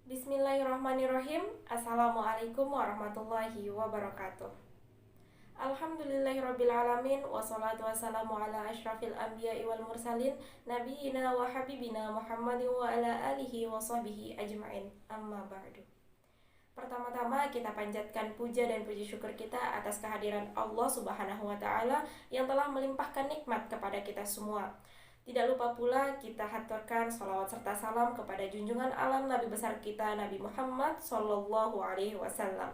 Bismillahirrahmanirrahim. Assalamualaikum warahmatullahi wabarakatuh. Alhamdulillahirrabbilalamin. Wassalatu wassalamu ala ashrafil anbiya'i wal mursalin Nabiina wa habibina Muhammadin wa ala alihi wa sahbihi ajma'in. Amma ba'du. Pertama-tama kita panjatkan puja dan puji syukur kita atas kehadiran Allah Subhanahu wa Ta'ala yang telah melimpahkan nikmat kepada kita semua. Tidak lupa pula kita haturkan salawat serta salam kepada junjungan alam Nabi besar kita, Nabi Muhammad Sallallahu Alaihi Wasallam,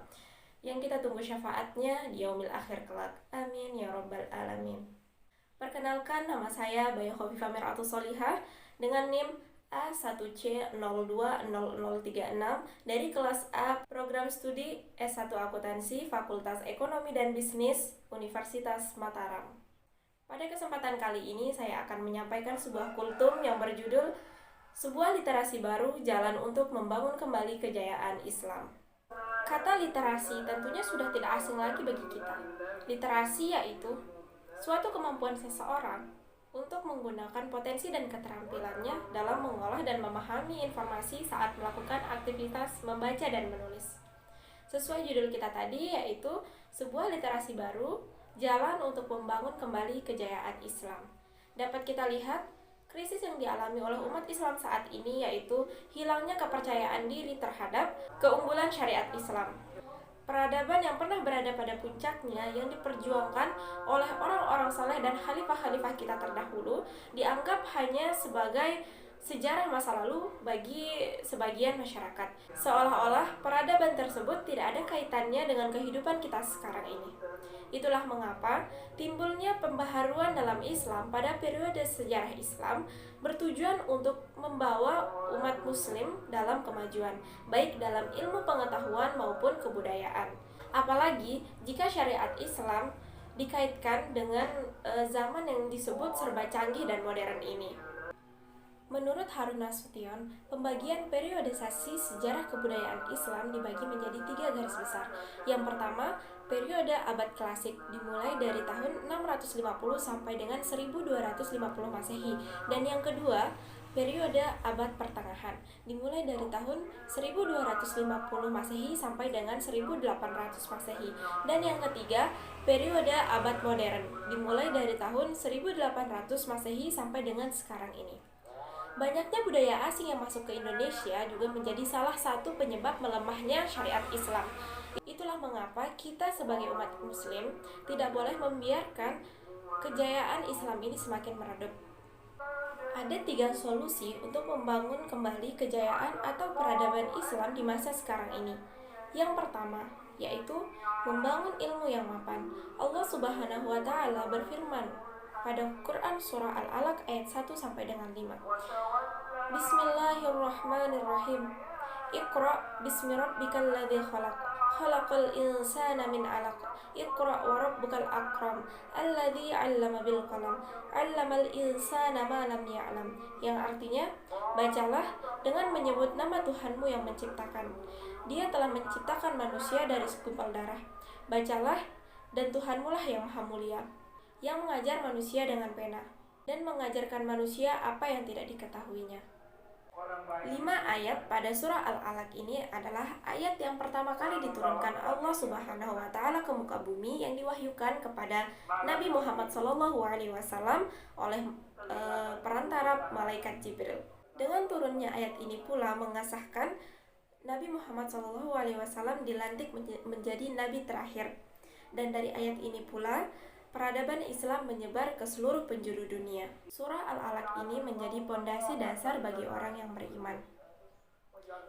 yang kita tunggu syafaatnya di yaumil akhir kelak. Amin ya rabbal alamin. Perkenalkan, nama saya Bayu Khofifah Mir'atus Solihah dengan NIM A1C020036 dari kelas A Program Studi S1 Akuntansi Fakultas Ekonomi dan Bisnis Universitas Mataram. Pada kesempatan kali ini saya akan menyampaikan sebuah kultum yang berjudul Sebuah Literasi Baru, Jalan untuk Membangun Kembali Kejayaan Islam. Kata literasi tentunya sudah tidak asing lagi bagi kita. Literasi yaitu suatu kemampuan seseorang untuk menggunakan potensi dan keterampilannya dalam mengolah dan memahami informasi saat melakukan aktivitas membaca dan menulis. Sesuai judul kita tadi, yaitu sebuah literasi baru, jalan untuk membangun kembali kejayaan Islam. Dapat kita lihat, krisis yang dialami oleh umat Islam saat ini yaitu hilangnya kepercayaan diri terhadap keunggulan syariat Islam. Peradaban yang pernah berada pada puncaknya yang diperjuangkan oleh orang-orang saleh dan khalifah-khalifah kita terdahulu dianggap hanya sebagai sejarah masa lalu bagi sebagian masyarakat. Seolah-olah peradaban tersebut tidak ada kaitannya dengan kehidupan kita sekarang ini. Itulah mengapa timbulnya pembaharuan dalam Islam pada periode sejarah Islam bertujuan untuk membawa umat muslim dalam kemajuan, baik dalam ilmu pengetahuan maupun kebudayaan. Apalagi jika syariat Islam dikaitkan dengan zaman yang disebut serba canggih dan modern ini. Menurut Harun Nasution, pembagian periodisasi sejarah kebudayaan Islam dibagi menjadi 3 garis besar. Yang pertama, periode abad klasik dimulai dari tahun 650 sampai dengan 1250 Masehi. Dan yang kedua, periode abad pertengahan dimulai dari tahun 1250 Masehi sampai dengan 1800 Masehi. Dan yang ketiga, periode abad modern dimulai dari tahun 1800 Masehi sampai dengan sekarang ini. Banyaknya budaya asing yang masuk ke Indonesia juga menjadi salah satu penyebab melemahnya syariat Islam. Itulah mengapa kita sebagai umat muslim tidak boleh membiarkan kejayaan Islam ini semakin meredup. Ada 3 solusi untuk membangun kembali kejayaan atau peradaban Islam di masa sekarang ini. Yang pertama, yaitu membangun ilmu yang mapan. Allah Subhanahu wa Ta'ala berfirman pada Quran surah Al-Alaq ayat 1 sampai dengan 5. Bismillahirrahmanirrahim. Iqra bismi rabbikal ladzi khalaq. Khalaqal insana min 'alaq. Iqra wa rabbukal akram. Alladzi 'allama bil qalam. 'Allamal insana ma lam ya'lam. Yang artinya, bacalah dengan menyebut nama Tuhanmu yang menciptakan. Dia telah menciptakan manusia dari segumpal darah. Bacalah, dan Tuhanmu lah yang maha mulia, yang mengajar manusia dengan pena dan mengajarkan manusia apa yang tidak diketahuinya. 5 ayat pada surah Al-Alaq ini adalah ayat yang pertama kali diturunkan Allah Subhanahu wa Ta'ala ke muka bumi yang diwahyukan kepada Nabi Muhammad SAW oleh perantara malaikat Jibril. Dengan turunnya ayat ini pula mengesahkan Nabi Muhammad SAW dilantik menjadi nabi terakhir. Dan dari ayat ini pula peradaban Islam menyebar ke seluruh penjuru dunia. Surah Al-Alaq ini menjadi pondasi dasar bagi orang yang beriman.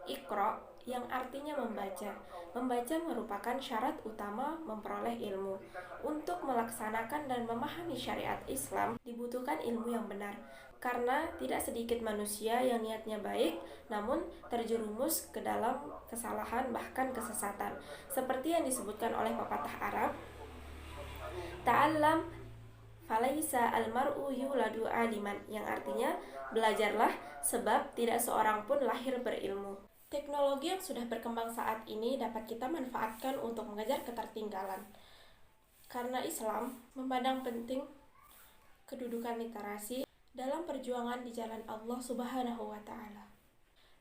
Iqra, yang artinya membaca. Membaca merupakan syarat utama memperoleh ilmu. Untuk melaksanakan dan memahami syariat Islam, dibutuhkan ilmu yang benar. Karena tidak sedikit manusia yang niatnya baik, namun terjerumus ke dalam kesalahan bahkan kesesatan. Seperti yang disebutkan oleh pepatah Arab, Ta'allam falaisa almar'u yuladu aliman, yang artinya belajarlah sebab tidak seorang pun lahir berilmu. Teknologi yang sudah berkembang saat ini dapat kita manfaatkan untuk mengejar ketertinggalan. Karena Islam memandang penting kedudukan literasi dalam perjuangan di jalan Allah Subhanahu wa Ta'ala.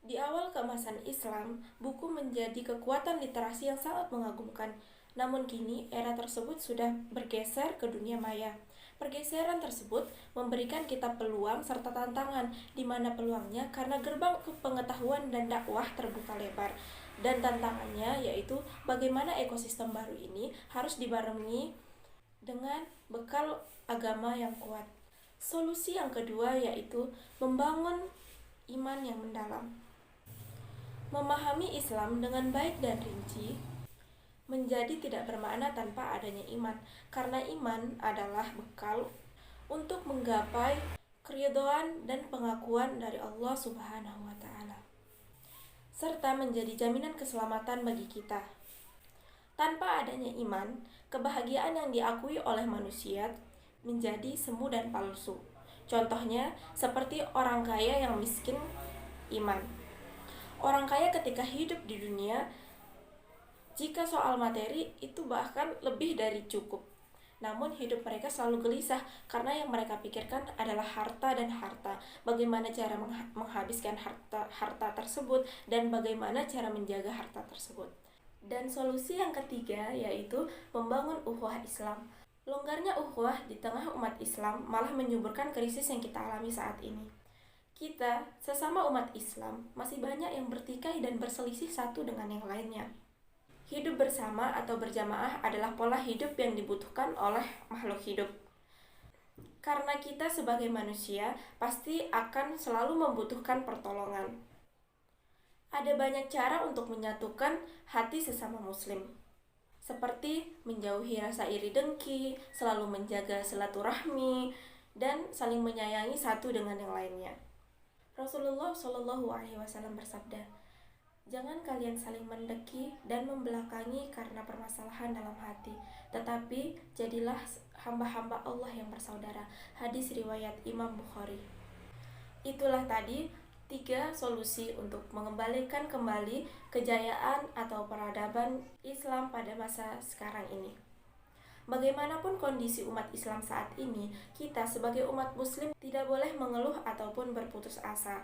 Di awal keemasan Islam, buku menjadi kekuatan literasi yang sangat mengagumkan. Namun kini, era tersebut sudah bergeser ke dunia maya. Pergeseran tersebut memberikan kita peluang serta tantangan, di mana peluangnya karena gerbang ke pengetahuan dan dakwah terbuka lebar. Dan tantangannya yaitu bagaimana ekosistem baru ini harus dibarengi dengan bekal agama yang kuat. Solusi yang kedua yaitu membangun iman yang mendalam. Memahami Islam dengan baik dan rinci menjadi tidak bermakna tanpa adanya iman, karena iman adalah bekal untuk menggapai keridhaan dan pengakuan dari Allah Subhanahu wa taala, serta menjadi jaminan keselamatan bagi kita. Tanpa adanya iman, kebahagiaan yang diakui oleh manusia menjadi semu dan palsu. Contohnya seperti orang kaya yang miskin iman. Orang kaya ketika hidup di dunia, jika soal materi itu bahkan lebih dari cukup. Namun hidup mereka selalu gelisah karena yang mereka pikirkan adalah harta dan harta. Bagaimana cara menghabiskan harta tersebut dan bagaimana cara menjaga harta tersebut. Dan solusi yang ketiga yaitu membangun ukhuwah Islam. Longgarnya ukhuwah di tengah umat Islam malah menyuburkan krisis yang kita alami saat ini. Kita, sesama umat Islam, masih banyak yang bertikai dan berselisih satu dengan yang lainnya. Hidup bersama atau berjamaah adalah pola hidup yang dibutuhkan oleh makhluk hidup. Karena kita sebagai manusia pasti akan selalu membutuhkan pertolongan. Ada banyak cara untuk menyatukan hati sesama muslim, seperti menjauhi rasa iri dengki, selalu menjaga silaturahmi, dan saling menyayangi satu dengan yang lainnya. Rasulullah Shallallahu Alaihi Wasallam bersabda, "Jangan kalian saling mendeki dan membelakangi karena permasalahan dalam hati, tetapi jadilah hamba-hamba Allah yang bersaudara." Hadis riwayat Imam Bukhari. Itulah tadi 3 solusi untuk mengembalikan kembali kejayaan atau peradaban Islam pada masa sekarang ini. Bagaimanapun kondisi umat Islam saat ini, kita sebagai umat muslim tidak boleh mengeluh ataupun berputus asa.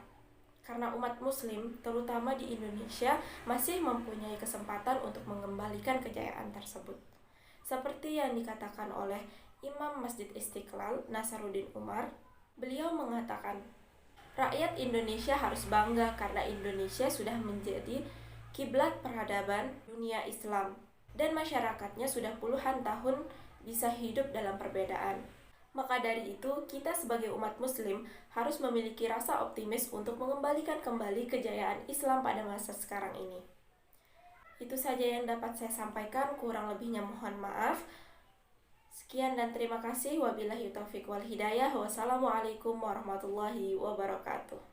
Karena umat muslim, terutama di Indonesia, masih mempunyai kesempatan untuk mengembalikan kejayaan tersebut. Seperti yang dikatakan oleh Imam Masjid Istiqlal, Nasaruddin Umar, beliau mengatakan, "Rakyat Indonesia harus bangga karena Indonesia sudah menjadi kiblat peradaban dunia Islam. Dan masyarakatnya sudah puluhan tahun bisa hidup dalam perbedaan. Maka dari itu, kita sebagai umat muslim harus memiliki rasa optimis untuk mengembalikan kembali kejayaan Islam pada masa sekarang ini." Itu saja yang dapat saya sampaikan, kurang lebihnya mohon maaf. Sekian dan terima kasih. Wabillahi taufiq wal hidayah. Wassalamualaikum warahmatullahi wabarakatuh.